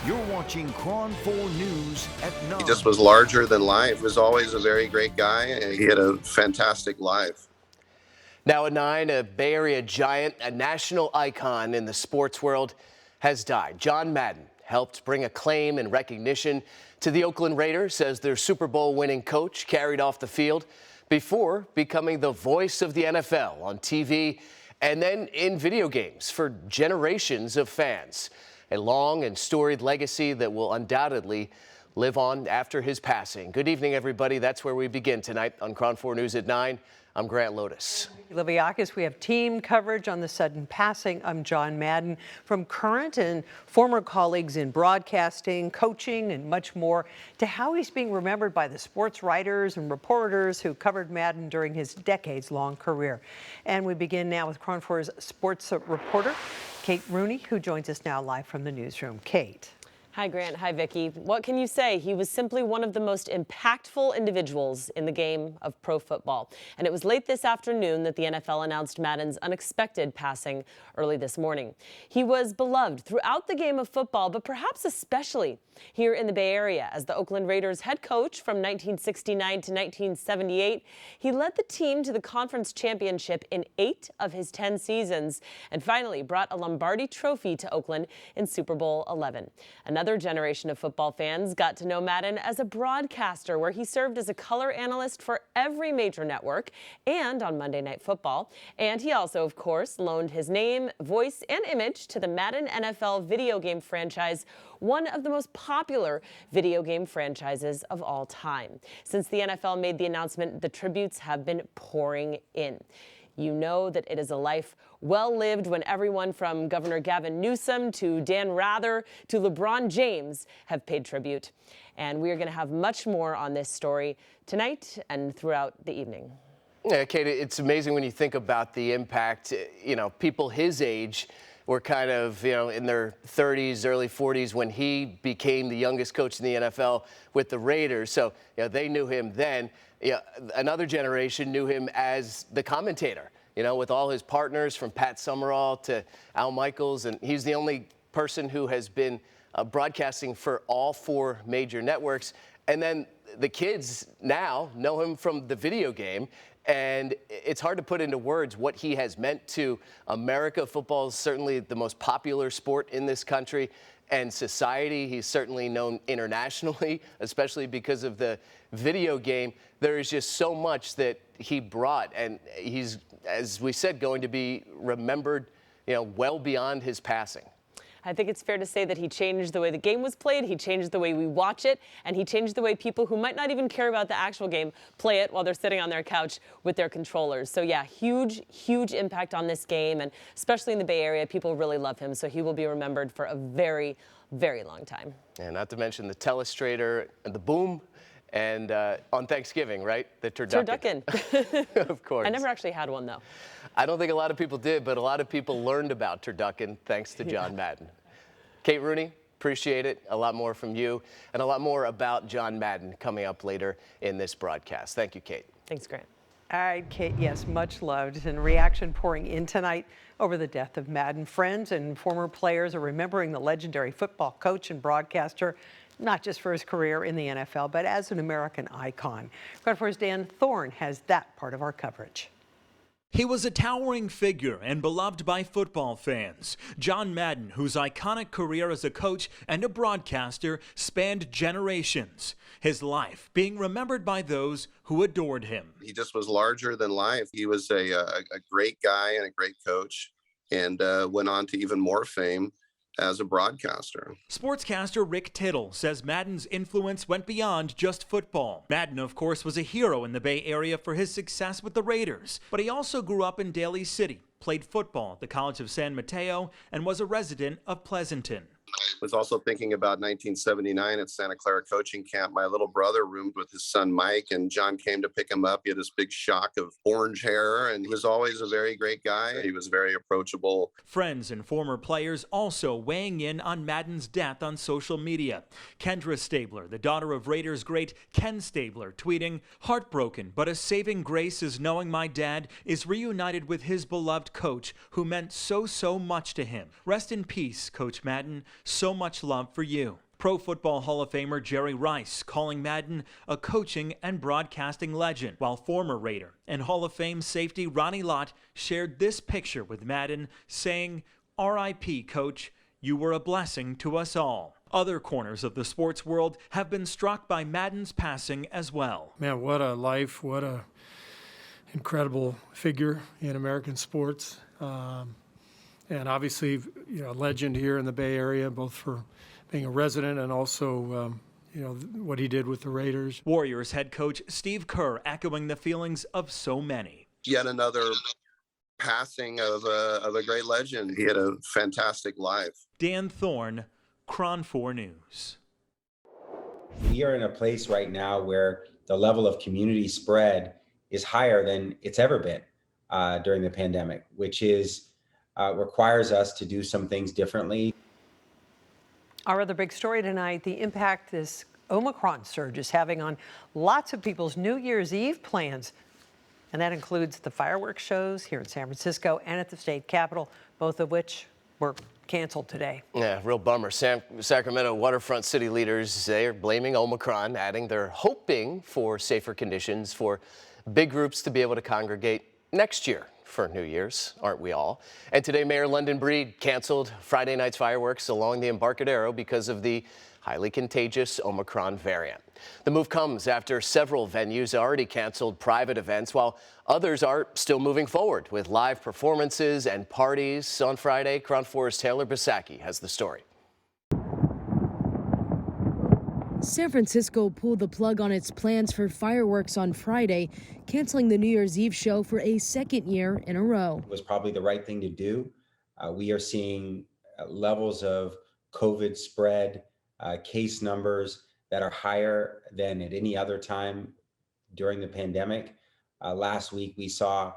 You're watching KRON4 News at 9. He just was larger than life. He was always a very great guy, and he had a fantastic life. Now at 9, a Bay Area giant, a national icon in the sports world, has died. John Madden helped bring acclaim and recognition to the Oakland Raiders as their Super Bowl winning coach carried off the field before becoming the voice of the NFL on TV and then in video games for generations of fans. A long and storied legacy that will undoubtedly live on after his passing. Good evening, everybody. That's where we begin tonight on KRON4 News at 9. I'm Grant Lotus. Liviakis, we have team coverage on the sudden passing. I'm John Madden. From current and former colleagues in broadcasting, coaching, and much more, to how he's being remembered by the sports writers and reporters who covered Madden during his decades-long career. And we begin now with KRON4's sports reporter, Kate Rooney, who joins us now live from the newsroom. Kate. Hi, Grant. Hi, Vicki. What can you say? He was simply one of the most impactful individuals in the game of pro football. And it was late this afternoon that the NFL announced Madden's unexpected passing early this morning. He was beloved throughout the game of football, but perhaps especially here in the Bay Area. As the Oakland Raiders head coach from 1969 to 1978, he led the team to the conference championship in 8 of his 10 seasons and finally brought a Lombardi trophy to Oakland in Super Bowl 11. Another generation of football fans got to know Madden as a broadcaster, where he served as a color analyst for every major network and on Monday Night Football. And he also, of course, loaned his name, voice, and image to the Madden NFL video game franchise, one of the most popular video game franchises of all time. Since the NFL made the announcement, the tributes have been pouring in. You know that it is a life well lived when everyone from Governor Gavin Newsom to Dan Rather to LeBron James have paid tribute. And we are going to have much more on this story tonight and throughout the evening. Yeah, Kate, it's amazing when you think about the impact. You know, people his age were kind of, in their 30s, early 40s when he became the youngest coach in the NFL with the Raiders. So, they knew him then. Another generation knew him as the commentator, with all his partners from Pat Summerall to Al Michaels. And he's the only person who has been broadcasting for all 4 major networks. And then the kids now know him from the video game. And it's hard to put into words what he has meant to America. Football is certainly the most popular sport in this country and society. He's certainly known internationally, especially because of the video game. There is just so much that he brought, and he's, as we said, going to be remembered, well beyond his passing. I think it's fair to say that he changed the way the game was played, he changed the way we watch it, and he changed the way people who might not even care about the actual game play it while they're sitting on their couch with their controllers. So yeah, huge, huge impact on this game, and especially in the Bay Area, people really love him, so he will be remembered for a very, very long time. And not to mention the telestrator and the boom. And on Thanksgiving, right? The turducken. Turducken. Of course. I never actually had one, though. I don't think a lot of people did, but a lot of people learned about turducken thanks to John Madden. Kate Rooney, appreciate it. A lot more from you and a lot more about John Madden coming up later in this broadcast. Thank you, Kate. Thanks, Grant. All right, Kate, yes, much loved. And reaction pouring in tonight over the death of Madden. Friends and former players are remembering the legendary football coach and broadcaster, not just for his career in the NFL, but as an American icon. KRON4's Dan Thorne has that part of our coverage. He was a towering figure and beloved by football fans. John Madden, whose iconic career as a coach and a broadcaster spanned generations. His life being remembered by those who adored him. He just was larger than life. He was a great guy and a great coach, and went on to even more fame as a broadcaster. Sportscaster Rick Tittle says Madden's influence went beyond just football. Madden, of course, was a hero in the Bay Area for his success with the Raiders, but he also grew up in Daly City, played football at the College of San Mateo, and was a resident of Pleasanton. Was also thinking about 1979 at Santa Clara coaching camp. My little brother roomed with his son Mike, and John came to pick him up. He had this big shock of orange hair, and he was always a very great guy. He was very approachable. Friends and former players also weighing in on Madden's death on social media. Kendra Stabler, the daughter of Raiders great Ken Stabler, tweeting, "Heartbroken, but a saving grace is knowing my dad is reunited with his beloved coach who meant so much to him. Rest in peace, Coach Madden. so much love for you. Pro Football Hall of Famer Jerry Rice calling Madden a coaching and broadcasting legend, while former Raider and Hall of Fame safety Ronnie Lott shared this picture with Madden, saying, "R.I.P. Coach, you were a blessing to us all." Other corners of the sports world have been struck by Madden's passing as well. Man, what a life, what a incredible figure in American sports. And obviously, a legend here in the Bay Area, both for being a resident and also, what he did with the Raiders. Warriors head coach Steve Kerr echoing the feelings of so many. Yet another passing of a great legend. He had a fantastic life. Dan Thorne, KRON4 News. We are in a place right now where the level of community spread is higher than it's ever been during the pandemic, which is requires us to do some things differently. Our other big story tonight, the impact this Omicron surge is having on lots of people's New Year's Eve plans. And that includes the fireworks shows here in San Francisco and at the state capitol, both of which were canceled today. Yeah, real bummer. Sacramento waterfront city leaders, they're blaming Omicron, adding they're hoping for safer conditions for big groups to be able to congregate next year for New Year's, aren't we all? And today, Mayor London Breed canceled Friday night's fireworks along the Embarcadero because of the highly contagious Omicron variant. The move comes after several venues already canceled private events, while others are still moving forward with live performances and parties on Friday. KRON4's Taylor Bisacki has the story. San Francisco pulled the plug on its plans for fireworks on Friday, canceling the New Year's Eve show for a second year in a row. It was probably the right thing to do. We are seeing levels of COVID spread, case numbers that are higher than at any other time during the pandemic. Last week, we saw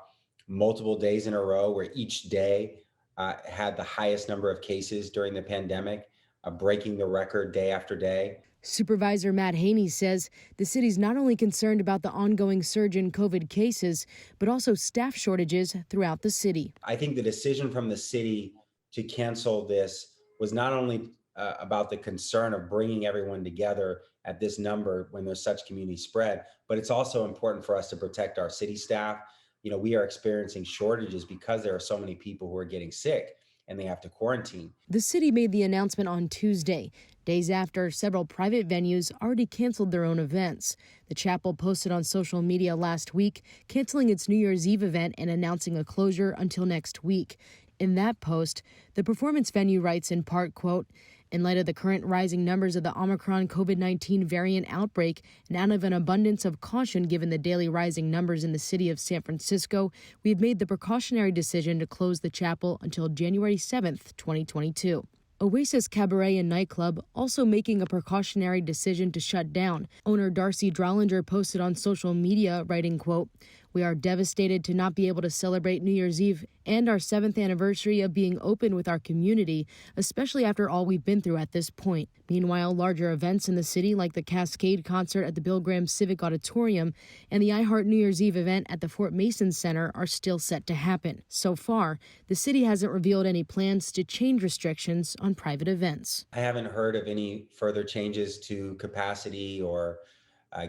multiple days in a row where each day had the highest number of cases during the pandemic, breaking the record day after day. Supervisor Matt Haney says the city's not only concerned about the ongoing surge in COVID cases, but also staff shortages throughout the city. I think the decision from the city to cancel this was not only about the concern of bringing everyone together at this number when there's such community spread, but it's also important for us to protect our city staff. We are experiencing shortages because there are so many people who are getting sick and they have to quarantine. The city made the announcement on Tuesday, days after several private venues already canceled their own events. The chapel posted on social media last week, canceling its New Year's Eve event and announcing a closure until next week. In that post, the performance venue writes in part, quote, "In light of the current rising numbers of the Omicron COVID-19 variant outbreak and out of an abundance of caution given the daily rising numbers in the city of San Francisco, we have made the precautionary decision to close the chapel until January 7th, 2022. Oasis Cabaret and Nightclub also making a precautionary decision to shut down. Owner Darcy Drollinger posted on social media, writing, quote, "We are devastated to not be able to celebrate New Year's Eve and our 7th anniversary of being open with our community, especially after all we've been through at this point." Meanwhile, larger events in the city like the Cascade concert at the Bill Graham Civic Auditorium and the iHeart New Year's Eve event at the Fort Mason Center are still set to happen. So far, the city hasn't revealed any plans to change restrictions on private events. I haven't heard of any further changes to capacity or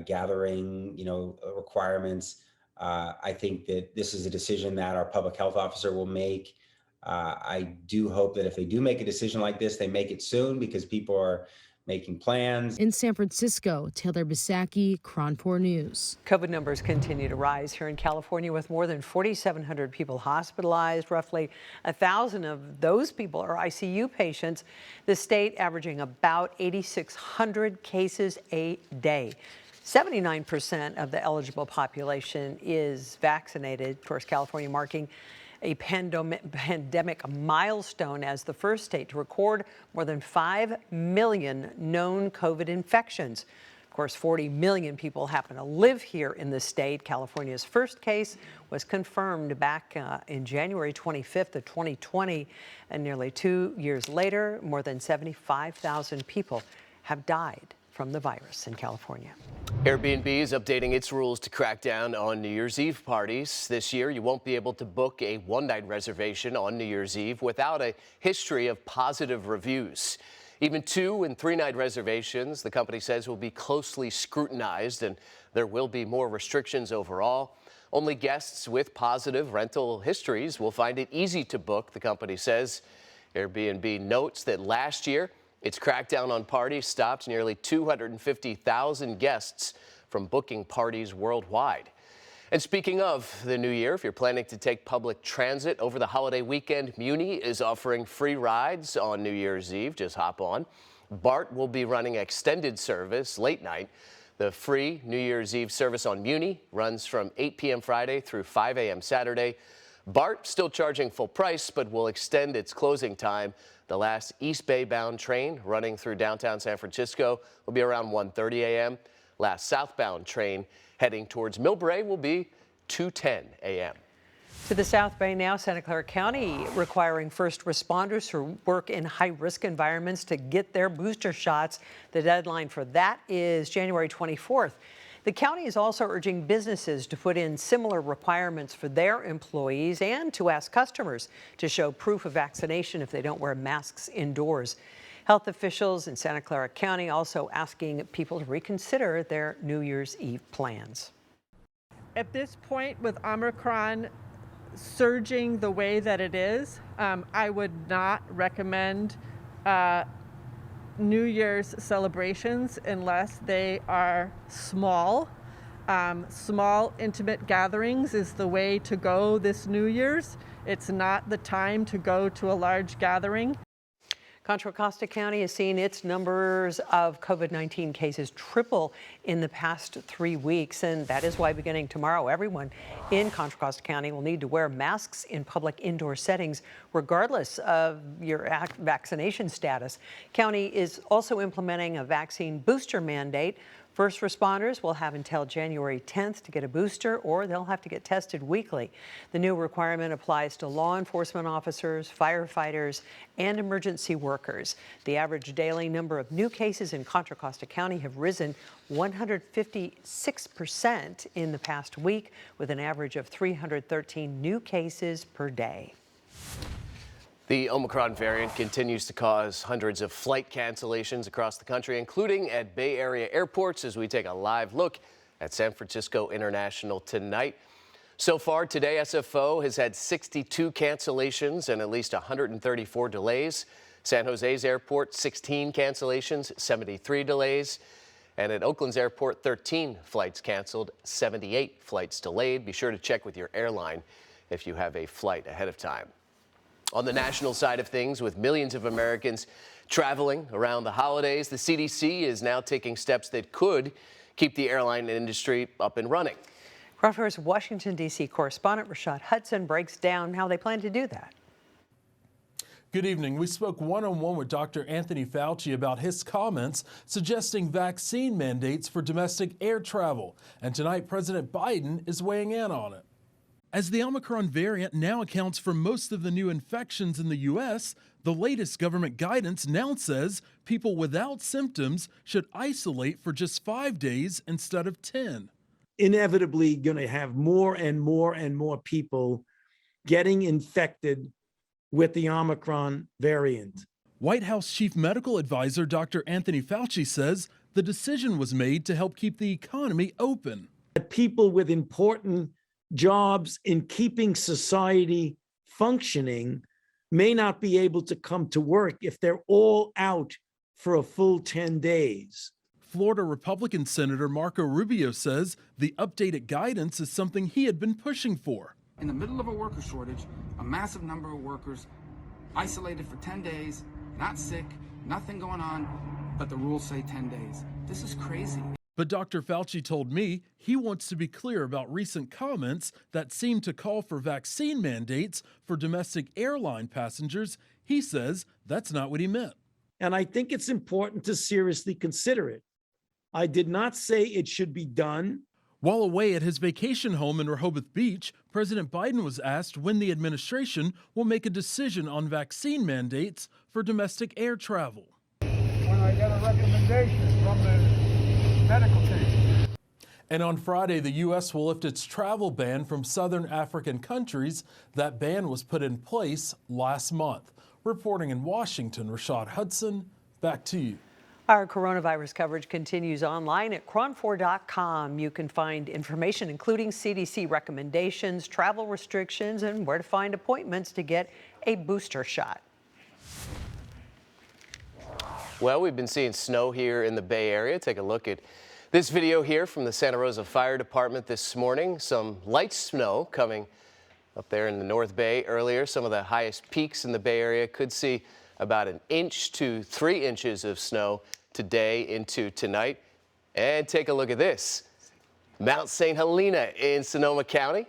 gathering, requirements. I think that this is a decision that our public health officer will make. I do hope that if they do make a decision like this, they make it soon because people are making plans. In San Francisco, Taylor Bisacki, KRON4 News. COVID numbers continue to rise here in California with more than 4,700 people hospitalized. Roughly 1,000 of those people are ICU patients. The state averaging about 8,600 cases a day. 79% of the eligible population is vaccinated. Of course, California marking a pandemic milestone as the first state to record more than 5 million known COVID infections. Of course, 40 million people happen to live here in the state. California's first case was confirmed back in January 25th of 2020, and nearly 2 years later, more than 75,000 people have died from the virus in California. Airbnb is updating its rules to crack down on New Year's Eve parties. This year, you won't be able to book a one-night reservation on New Year's Eve without a history of positive reviews. Even 2- and 3-night reservations, the company says, will be closely scrutinized, and there will be more restrictions overall. Only guests with positive rental histories will find it easy to book, the company says. Airbnb notes that last year, its crackdown on parties stopped nearly 250,000 guests from booking parties worldwide. And speaking of the new year, if you're planning to take public transit over the holiday weekend, Muni is offering free rides on New Year's Eve. Just hop on. BART will be running extended service late night. The free New Year's Eve service on Muni runs from 8 p.m. Friday through 5 a.m. Saturday. BART still charging full price, but will extend its closing time. The last East Bay bound train running through downtown San Francisco will be around 1:30 a.m. Last southbound train heading towards Millbrae will be 2:10 a.m. To the South Bay now, Santa Clara County requiring first responders who work in high-risk environments to get their booster shots. The deadline for that is January 24th. The county is also urging businesses to put in similar requirements for their employees and to ask customers to show proof of vaccination if they don't wear masks indoors. Health officials in Santa Clara County also asking people to reconsider their New Year's Eve plans. At this point, with Omicron surging the way that it is, I would not recommend New Year's celebrations unless they are small. Small, intimate gatherings is the way to go this New Year's. It's not the time to go to a large gathering. Contra Costa County has seen its numbers of COVID-19 cases triple in the past 3 weeks, and that is why beginning tomorrow, everyone in Contra Costa County will need to wear masks in public indoor settings, regardless of your vaccination status. County is also implementing a vaccine booster mandate. First responders will have until January 10th to get a booster, or they'll have to get tested weekly. The new requirement applies to law enforcement officers, firefighters, and emergency workers. The average daily number of new cases in Contra Costa County have risen 156% in the past week, with an average of 313 new cases per day. The Omicron variant continues to cause hundreds of flight cancellations across the country, including at Bay Area airports, as we take a live look at San Francisco International tonight. So far today, SFO has had 62 cancellations and at least 134 delays. San Jose's airport, 16 cancellations, 73 delays. And at Oakland's airport, 13 flights canceled, 78 flights delayed. Be sure to check with your airline if you have a flight ahead of time. On the national side of things, with millions of Americans traveling around the holidays, the CDC is now taking steps that could keep the airline industry up and running. KRON4's Washington, D.C. correspondent Rashad Hudson breaks down how they plan to do that. Good evening. We spoke one-on-one with Dr. Anthony Fauci about his comments suggesting vaccine mandates for domestic air travel. And tonight, President Biden is weighing in on it. As the Omicron variant now accounts for most of the new infections in the U.S., the latest government guidance now says people without symptoms should isolate for just 5 days instead of 10. Inevitably going to have more and more and more people getting infected with the Omicron variant. White House Chief Medical Advisor Dr. Anthony Fauci says the decision was made to help keep the economy open. People with important jobs in keeping society functioning may not be able to come to work if they're all out for a full 10 days. Florida Republican Senator Marco Rubio says the updated guidance is something he had been pushing for. In the middle of a worker shortage, a massive number of workers isolated for 10 days, not sick, nothing going on, but the rules say 10 days. This is crazy. But Dr. Fauci told me he wants to be clear about recent comments that seem to call for vaccine mandates for domestic airline passengers. He says that's not what he meant. And I think it's important to seriously consider it. I did not say it should be done. While away at his vacation home in Rehoboth Beach, President Biden was asked when the administration will make a decision on vaccine mandates for domestic air travel. When I get a recommendation from the medical team. And on Friday, the U.S. will lift its travel ban from southern African countries. That ban was put in place last month. Reporting in Washington, Rashad Hudson, Back to you. Our coronavirus coverage continues online at KRON4.com. You can find information including CDC recommendations, travel restrictions, and where to find appointments to get a booster shot. Well, we've been seeing snow here in the Bay Area. Take a look at this video here from the Santa Rosa Fire Department this morning. Some light snow coming up there in the North Bay earlier. Some of the highest peaks in the Bay Area could see about 1 inch to 3 inches of snow today into tonight. And take a look at this. Mount St. Helena in Sonoma County.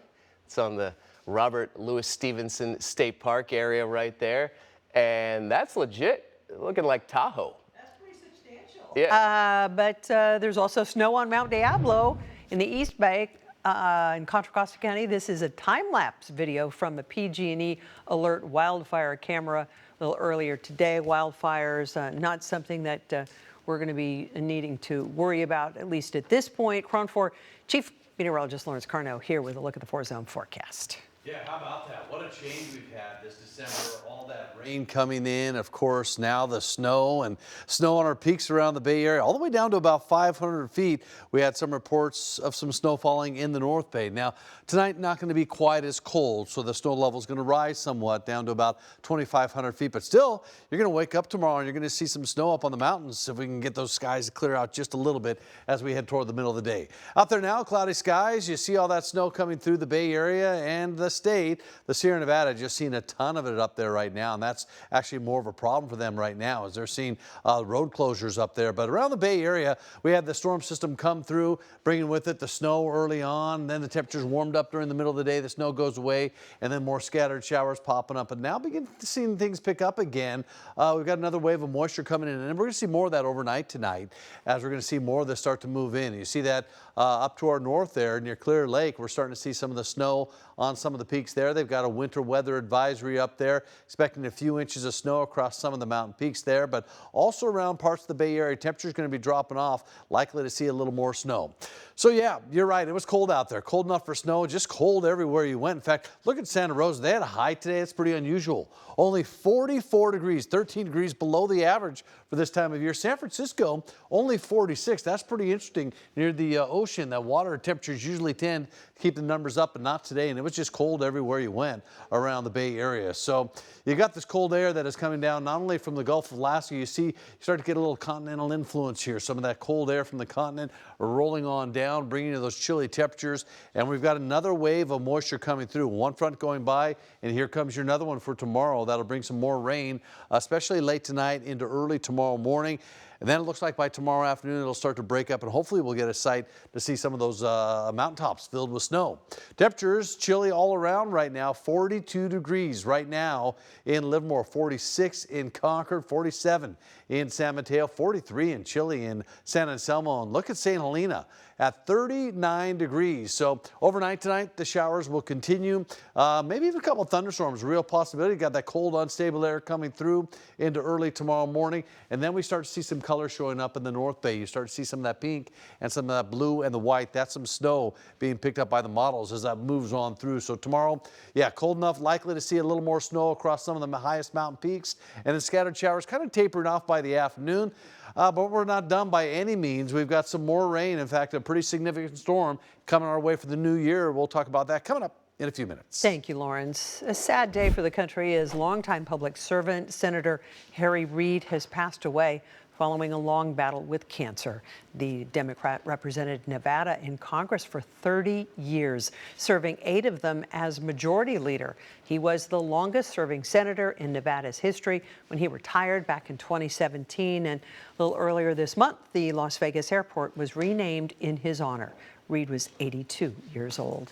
It's on the Robert Louis Stevenson State Park area right there. And that's legit, looking like Tahoe. That's pretty substantial. Yeah. But there's also snow on Mount Diablo in the East Bay in Contra Costa County. This is a time-lapse video from a PG&E Alert wildfire camera a little earlier today. Wildfires, not something that we're going to be needing to worry about, at least at this point. KRON4 Chief Meteorologist Lawrence Carno here with a look at the 4-zone forecast. Yeah, how about that? What a change we've had this December. All that rain coming in, of course, now the snow and snow on our peaks around the Bay Area, all the way down to about 500 feet. We had some reports of some snow falling in the North Bay. Now, tonight not going to be quite as cold, so the snow level is going to rise somewhat down to about 2,500 feet. But still, you're going to wake up tomorrow and you're going to see some snow up on the mountains if we can get those skies to clear out just a little bit as we head toward the middle of the day. Out there now, cloudy skies. You see all that snow coming through the Bay Area and the state. The Sierra Nevada just seeing a ton of it up there right now, and that's actually more of a problem for them right now as they're seeing road closures up there. But around the Bay Area, we had the storm system come through, bringing with it the snow early on. Then the temperatures warmed up during the middle of the day. The snow goes away, and then more scattered showers popping up. And now begin seeing things pick up again. We've got another wave of moisture coming in, and we're going to see more of that overnight tonight as we're going to see more of this start to move in. You see that up to our north there near Clear Lake. We're starting to see some of the snow on some of the peaks there. They've got a winter weather advisory up there, expecting a few inches of snow across some of the mountain peaks there, but also around parts of the Bay Area. Temperature's going to be dropping off, likely to see a little more snow. So yeah, you're right. It was cold out there. Cold enough for snow, just cold everywhere you went. In fact, look at Santa Rosa. They had a high today. It's pretty unusual. Only 44 degrees, 13 degrees below the average for this time of year. San Francisco, only 46. That's pretty interesting. Near the ocean, that water temperatures usually tend to keep the numbers up, but not today. And it was just cold everywhere you went around the Bay Area. So you got this cold air that is coming down not only from the Gulf of Alaska. You start to get a little continental influence here. Some of that cold air from the continent rolling on down, bringing you those chilly temperatures. And we've got another wave of moisture coming through. One front going by, and here comes your another one for tomorrow. That'll bring some more rain, especially late tonight into early tomorrow morning. And then it looks like by tomorrow afternoon, it'll start to break up, and hopefully we'll get a sight to see some of those mountaintops filled with snow. Temperatures chilly all around right now, 42 degrees right now in Livermore, 46 in Concord, 47 in San Mateo, 43 in Chile in San Anselmo. And look at St. Helena at 39 degrees. So overnight tonight, the showers will continue. Maybe even a couple of thunderstorms, real possibility. Got that cold, unstable air coming through into early tomorrow morning. And then we start to see some color showing up in the North Bay. You start to see some of that pink and some of that blue and the white. That's some snow being picked up by the models as that moves on through. So tomorrow, yeah, cold enough, likely to see a little more snow across some of the highest mountain peaks. And then scattered showers kind of tapering off by the afternoon. But we're not done by any means. We've got some more rain. In fact, a pretty significant storm coming our way for the new year. We'll talk about that coming up in a few minutes. Thank you, Lawrence. A sad day for the country as longtime public servant Senator Harry Reid has passed away following a long battle with cancer. The Democrat represented Nevada in Congress for 30 years, serving 8 of them as majority leader. He was the longest serving senator in Nevada's history when he retired back in 2017. And a little earlier this month, the Las Vegas airport was renamed in his honor. Reid was 82 years old.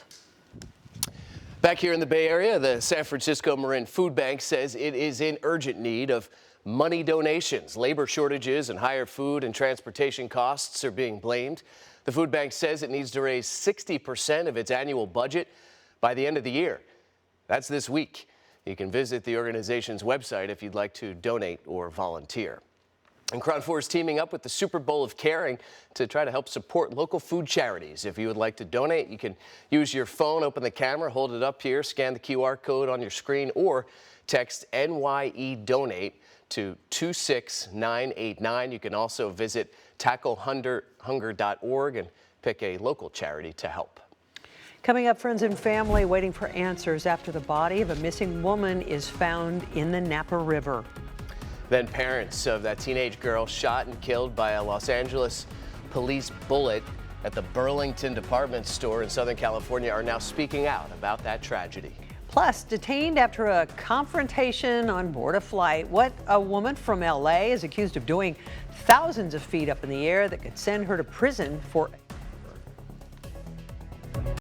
Back here in the Bay Area, the San Francisco Marin Food Bank says it is in urgent need of money donations. Labor shortages and higher food and transportation costs are being blamed. The food bank says it needs to raise 60% of its annual budget by the end of the year. That's this week. You can visit the organization's website if you'd like to donate or volunteer. And KRON4 is teaming up with the Super Bowl of Caring to try to help support local food charities. If you would like to donate, you can use your phone, open the camera, hold it up here, scan the QR code on your screen, or text NYE Donate to 26989. You can also visit tacklehunger.org and pick a local charity to help. Coming up, friends and family waiting for answers after the body of a missing woman is found in the Napa River. Then parents of that teenage girl shot and killed by a Los Angeles police bullet at the Burlington department store in Southern California are now speaking out about that tragedy. Plus, detained after a confrontation on board a flight. What a woman from LA is accused of doing thousands of feet up in the air that could send her to prison for